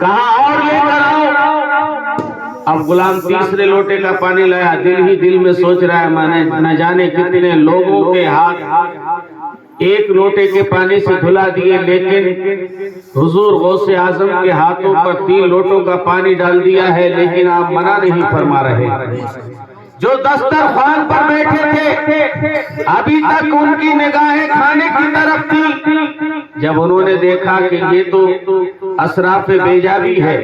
کہا اور لے کر آؤ۔ اب غلام تیسرے لوٹے کا پانی لایا، دل ہی دل میں سوچ رہا ہے میں نے نہ جانے کتنے لوگوں کے ہاتھ ایک لوٹے کے پانی سے دھلا دیے، لیکن حضور غوث اعظم کے ہاتھوں پر 3 لوٹوں کا پانی ڈال دیا ہے، لیکن آپ منع نہیں فرما رہے۔ جو دسترخوان پر بیٹھے تھے ابھی تک ان کی نگاہیں کھانے کی طرف تھی، جب انہوں نے دیکھا کہ یہ تو اشراف بیجابی ہے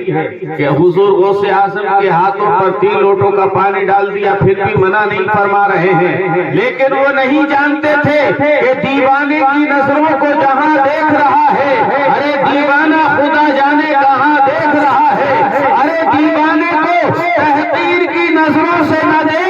کہ حضور غوث اعظم کے ہاتھوں پر 3 لوٹوں کا پانی ڈال دیا، پھر بھی منع نہیں فرما رہے ہیں، لیکن وہ نہیں جانتے تھے کہ دیوانے کی نظروں کو جہاں دیکھ رہا ہے، ارے دیوانہ خدا جانے کہاں دیکھ رہا ہے، ارے دیوانے کو تحقیر کی نظروں سے نہ دیکھ،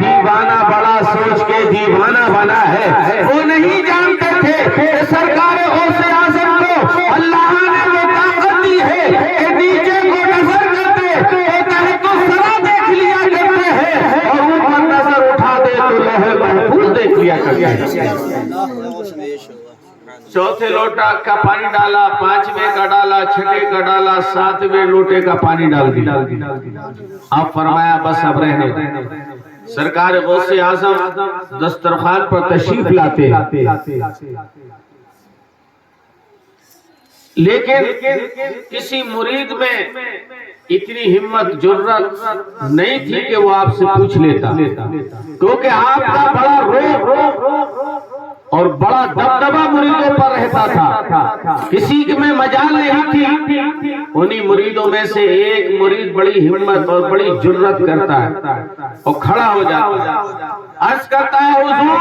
دیوانہ بڑا سوچ کے دیوانہ بنا ہے۔ وہ نہیں جانتے تھے کہ سرکار غوث اعظم کو اللہ نے وہ طاقت دی ہے کہ نیچے کو نظر کرتے تو تحت سرا دیکھ لیا کرتے ہیں، اور اوپر نظر اٹھا دے تو لوح محفوظ دیکھ لیا کرتے ہیں۔ چوتھے لوٹا کا پانی ڈالا، 5ویں کا ڈالا، 6ٹے کا ڈالا، 7ویں لوٹے کا پانی ڈال دیا۔ اب فرمایا بس اب رہنے دو۔ سرکار غوث اعظم دسترخوان پر تشریف لاتے، لیکن کسی مرید میں اتنی ہمت جرت نہیں تھی کہ وہ آپ سے پوچھ لیتا، کیونکہ آپ کا بڑا روح اور بڑا دبدبہ مریدوں پر رہتا تھا، کسی میں مجال نہیں تھی۔ انہی مریدوں میں سے ایک مرید بڑی ہمت اور بڑی جرت کرتا ہے اور کھڑا ہو جاتا ہے، عرض کرتا ہے حضور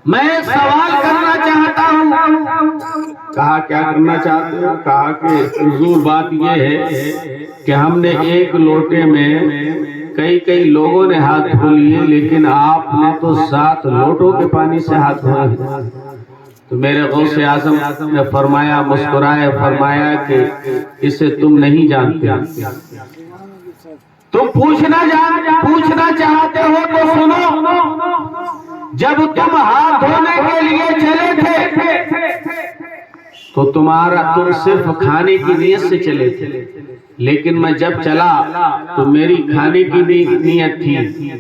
میں ایک سوال کرنا چاہتا ہوں۔ کہا کیا کرنا چاہتے ہو؟ کہا کہ حضور بات یہ ہے کہ ہم نے ایک لوٹے میں کئی لوگوں نے ہاتھ دھو لیے، لیکن آپ نے تو 7 لوٹوں کے پانی سے ہاتھ دھوئے۔ تو میرے غوث اعظم نے فرمایا، مسکرائے، فرمایا کہ اسے تم نہیں جانتے، تم پوچھنا چاہتے ہو تو سنو۔ جب تم ہاتھ دھونے کے لیے چلے تھے تو تم صرف کھانے کی نیت سے چلے تھے، لیکن میں جب چلا تو میری کھانے کی نیت تھی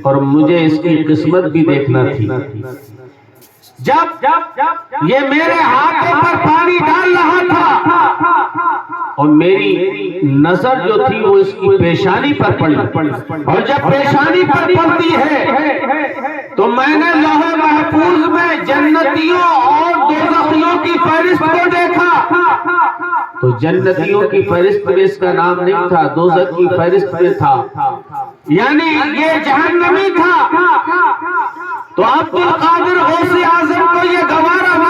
اور مجھے اس کی قسمت بھی دیکھنا تھی۔ جب یہ میرے ہاتھوں پر پانی ڈال رہا تھا اور میری نظر جو تھی وہ اس کی پیشانی پر پڑی، اور جب پیشانی پر پڑتی ہے تو میں نے لوح محفوظ میں جنتیوں اور دوزخیوں کی فہرست کو دیکھا، تو جنتیوں کی فہرست میں اس کا نام نہیں تھا، دوزخ کی فہرست میں تھا، یعنی یہ جہنمی تھا۔ تو عبد القادر غوث اعظم کو یہ گوارا نہ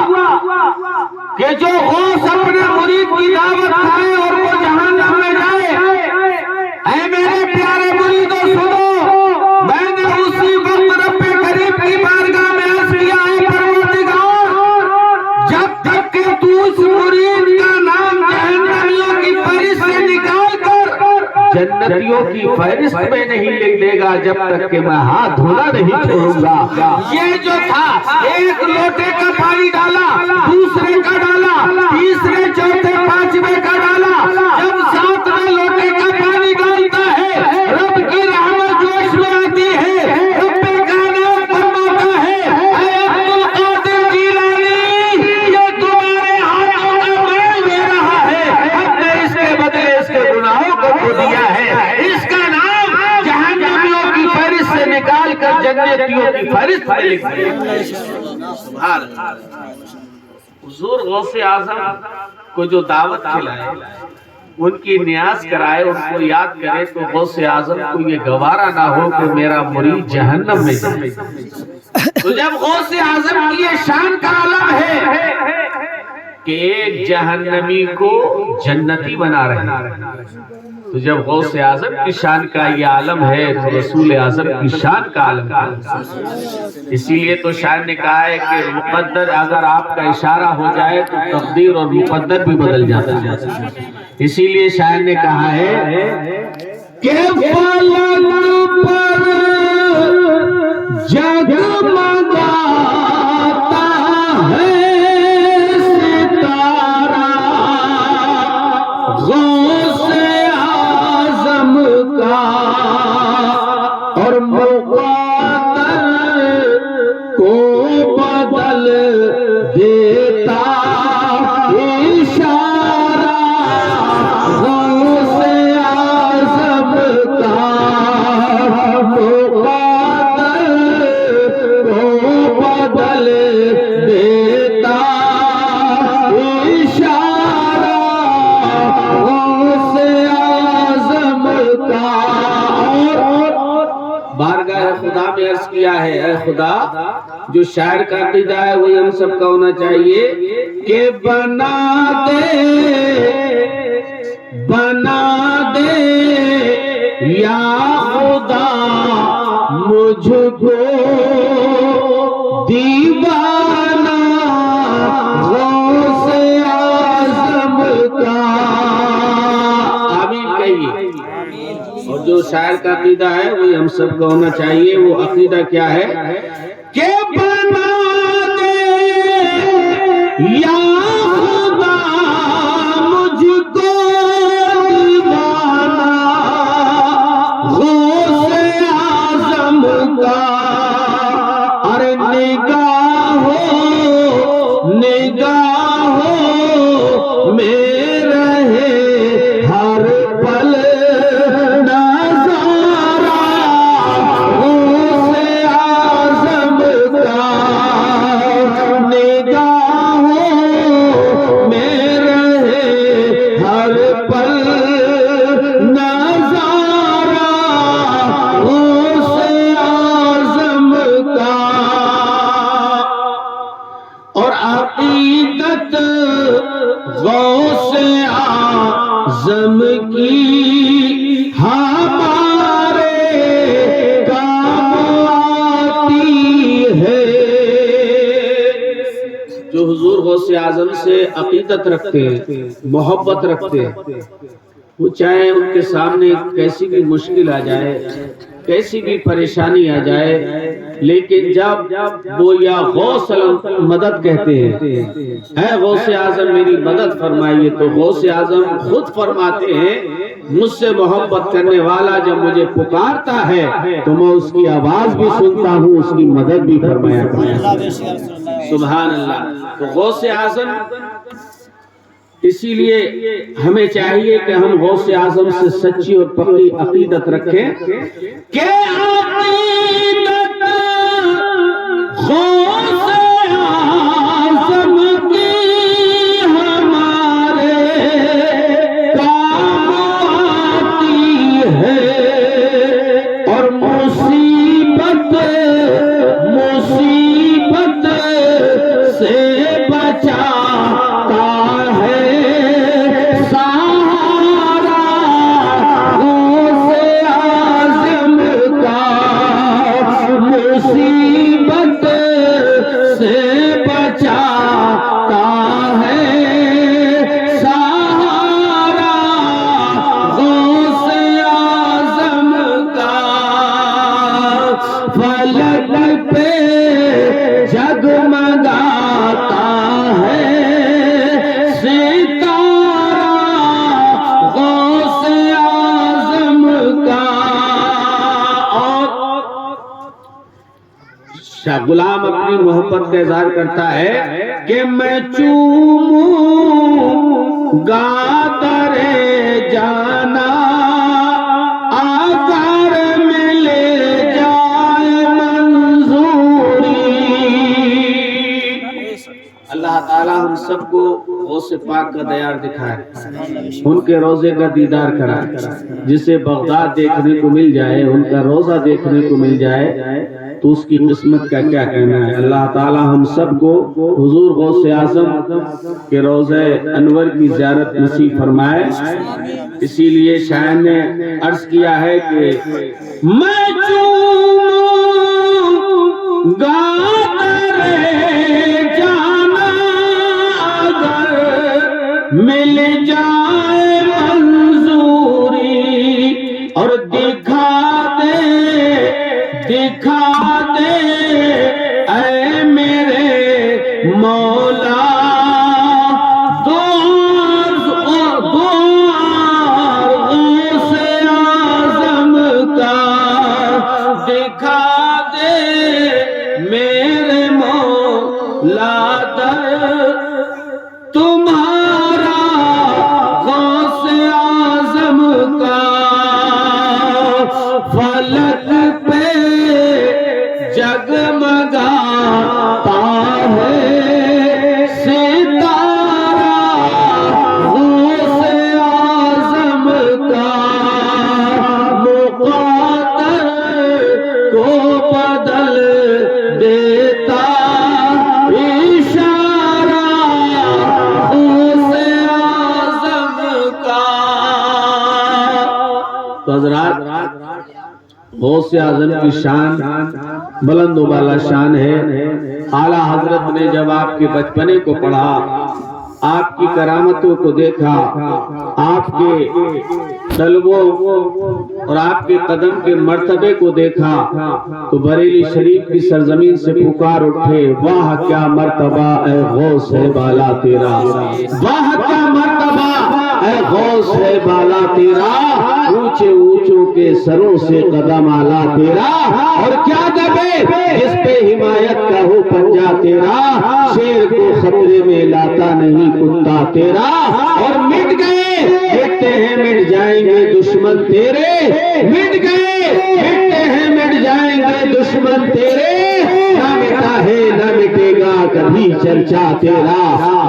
ہوا کہ جو غوث اپنے مرید کی دعوت کھائے اور وہ جہنم میں جائے۔ اے میرے پیارے مریدوں سنو، میں نے اسی وقت رب کریم کی بارگاہ میں عرض کیا، اے پروردگار جب تک کہ تو اس مرید کا نام جہنمیوں کی فہرست سے نکال کر جنتیوں کی فہرست میں نہیں لکھ دے گا، جب تک کہ میں ہاتھ دھونا نہیں چھوڑوں گا۔ یہ جو تھا ایک لوٹے کا پانی ڈالا، دوسرے کا ڈالا، تیسرے، چوتھے، 5ویں کا ڈالا، جب 7ویں لوٹے کا پانی ڈالتا ہے رب کی رحمت جوش میں آتی ہے، رب کائنات فرماتا ہے اے عبد القادر جیلانی یہ تمہارے ہاتھوں کا میل دے رہا ہے، ہم نے اس کے بدلے اس کے گناہوں کو دھو دیا ہے، اس کا نام جہنمیوں کی فہرست سے نکال کر جنتیوں کی فہرست میں لکھ دیا۔ حضور غوث اعظم کو جو دعوت کھلائے، ان کی نیاز کرائے، ان کو یاد کرے، تو غوث اعظم کو یہ گوارا نہ ہو کہ میرا مرید جہنم میں جائے۔ تو جب غوث اعظم کی یہ شان کا عالم ہے کہ ایک جہنمی کو جنتی بنا رہے ہیں، تو جب غوث اعظم کی شان کا یہ عالم ہے تو رسول اعظم کی شان کا عالم ہے۔ اسی لیے تو شاعر نے کہا ہے کہ مقدر اگر آپ کا اشارہ ہو جائے تو تقدیر اور مقدر بھی بدل جاتا ہے۔ اسی لیے شاعر نے کہا ہے کہ فلک پر جگمگاتا ہے ستارہ اور مقدر کو بدل دیتا اشارہ غوث اعظم کا، مقدر کو بدل دیتا اشارہ غوث اعظم کا۔ بارگاہ خدا میں عرض کیا ہے، اے خدا جو شاعر کا عقیدہ ہے وہی ہم سب کا ہونا چاہیے کہ بنا دے یا خدا مجھ کو دیوانہ غوث اعظم کا۔ آمین کہیے۔ اور جو شاعر کا عقیدہ ہے وہی ہم سب کو ہونا چاہیے۔ وہ عقیدہ کیا ہے کہ بنا دے یا خدا مجھ کو دیوانہ غوث اعظم کا۔ ارے نگاہوں میں رہے ہر پل غوث اعظم کی ہمارے کام آتی ہے۔ جو حضور غوث اعظم سے عقیدت رکھتے ہیں، محبت رکھتے ہیں، وہ چاہے ان کے سامنے کیسی بھی مشکل آ جائے، کیسی بھی پریشانی آ جائے، لیکن جب وہ یا غوث مدد کہتے ہیں، اے غوث اعظم میری مدد فرمائیے، تو غوث اعظم خود فرماتے ہیں مجھ سے محبت کرنے والا جب مجھے پکارتا ہے تو میں اس کی آواز بھی سنتا ہوں، اس کی مدد بھی فرمایا کرتا ہوں۔ سبحان اللہ۔ تو غوث اعظم، اسی لیے ہمیں چاہیے کہ ہم غوث اعظم سے سچی اور پکی عقیدت رکھیں کہ عقیدت غوث اعظم کی ہمارے کام آتی ہے، اور مصیبت سے بچاتا ہے سہارا غوث اعظم کا، مصیبت سے بچاتا ہے سہارا غوث اعظم کا۔ فلک پہ جگمگاتا ہے ستارہ غوث اعظم کا۔ اور شاہ غلام اپنی محبت کا اظہار کرتا ہے کہ میں چوموں گا ترے جانا اگر ملے جائے منظوری۔ اللہ تعالیٰ ہم سب کو غوث پاک کا دیار دکھائے، ان کے روضے کا دیدار کرائے، جسے بغداد دیکھنے کو مل جائے، ان کا روضہ دیکھنے کو مل جائے تو اس کی قسمت کا کیا کہنا ہے۔ اللہ تعالیٰ ہم سب کو حضور غوث اعظم کے روضہ انور کی زیارت نصیب فرمائے۔ اسی لیے شاعر نے عرض کیا ہے کہ میں چوموں گا ترے جانا اگر مل جائے منظوری، اور دکھا دے اے میرے مولا غوث اعظم کا، دکھا دے میرے مولا در تمہارا غوث اعظم کا فلک پہ جگمگاتا ہے ستارہ غوث اعظم کا مقدر کو بدل دیتا اشارہ غوث اعظم کا۔ تو حضرات غوث اعظم کی شان بلند و بالا شان ہے۔ اعلیٰ حضرت نے جب آپ کے بچپنے کو پڑھا، آپ کی کرامتوں کو دیکھا، آپ کے طلبوں اور آپ کے قدم کے مرتبے کو دیکھا تو بریلی شریف کی سرزمین سے پکار اٹھے، واہ کیا مرتبہ اے غوث ہے بالا تیرا، واہ کیا مرتبہ اے غوث ہے بالا تیرا، اونچے اونچوں کے سروں سے قدم آلا تیرا، اور کیا دبے جس پہ حمایت کا ہو پنجا تیرا، شیر کو خطرے میں لاتا نہیں کتا تیرا، اور مٹ گئے مٹتے ہیں مٹ جائیں گے دشمن تیرے، مٹ گئے مٹتے ہیں مٹ جائیں گے دشمن تیرے، نہ مٹا ہے نہ مٹے گا کبھی چرچا تیرا،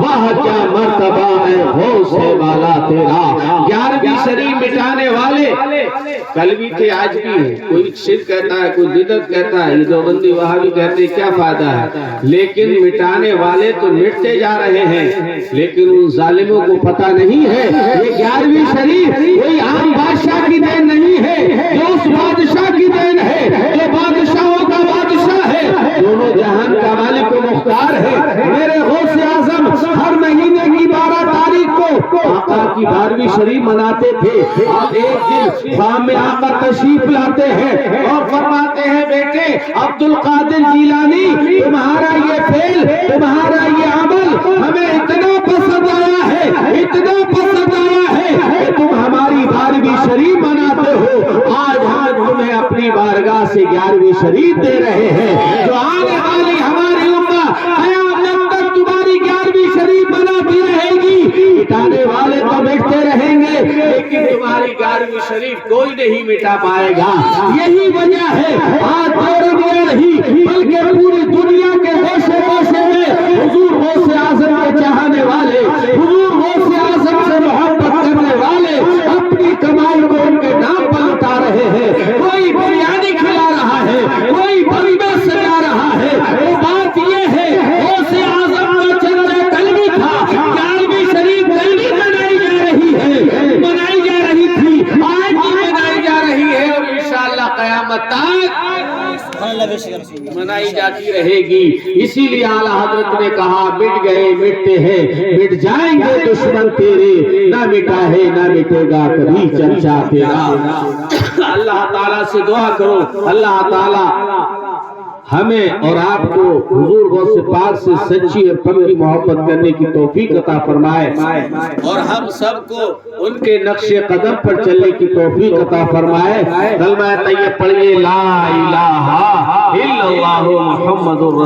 واہ کیا مرتبہ ہے غوث ہے بالا تیرا۔ 11ویں شریف مٹانے والے کل بھی تھے آج بھی ہیں، کوئی شرک کہتا ہے کوئی بدعت کہتا ہے، یہ دیوبندی وہابی کہتے ہیں، کیا فائدہ ہے، لیکن مٹانے والے تو مٹتے جا رہے ہیں، لیکن ان ظالموں کو پتہ نہیں ہے یہ 11ویں شریف کوئی عام بادشاہ کی دین نہیں ہے، جو اس بادشاہ کی دین ہے جو بادشاہوں کا بادشاہ ہے، دونوں جہان کا مالک و مختار ہے۔ میرے غوث اعظم ہر مہینے کی 12 تاریخ کو آقا کی 12ویں شریف مناتے تھے، اور ایک دن خام میں آقا تشریف لاتے ہیں اور فرماتے ہیں، بیٹے عبد القادر جیلانی تمہارا یہ فعل تمہارا یہ عمل ہمیں اتنا پسند آیا ہے، اتنا پسند آیا ہے کہ تم ہماری 12ویں شریف مناتے ہو، آج ہم تمہیں اپنی بارگاہ سے 11ویں شریف دے رہے ہیں، جو آنے والی ہماری امت قیامت تک تمہاری 11ویں شریف مناتی رہے گی، مٹانے والے تو مٹتے رہیں گے لیکن تمہاری 11ویں شریف کوئی نہیں مٹا پائے گا۔ یہی وجہ ہے آج دور میں نہیں بلکہ پوری دنیا کے گوشے گوشے میں حضور غوث اعظم کے چاہنے والے، حضور غوث اعظم سے محبت کرنے والے اپنی کمائی کو ان کے نام پر لٹا رہے ہیں، کوئی بریانی کھلا رہا ہے، کوئی بلیمہ سجا رہا ہے، وہ بات یہ ہے غوث اعظم کا چندہ کلمی تھا، 11ویں شریف کلمی منائی جا رہی ہے، منائی جا رہی تھی، آج بھی منائی جا رہی ہے، اور انشاءاللہ قیامت تک منائی جاتی رہے گی۔ اسی لیے اعلیٰ حضرت نے کہا، مٹ گئے مٹتے ہیں مٹ جائیں گے دشمن تیرے، نہ مٹا ہے نہ مٹے گا کبھی چرچا تیرا۔ اللہ تعالیٰ سے دعا کرو اللہ تعالیٰ ہمیں اور آپ کو حضور غوث پاک سے سچی اور پکی محبت کرنے کی توفیق عطا فرمائے، اور ہم سب کو ان کے نقش قدم پر چلنے کی توفیق عطا فرمائے۔ کلمہ طیب پڑھیے، لا الہ الا اللہ محمد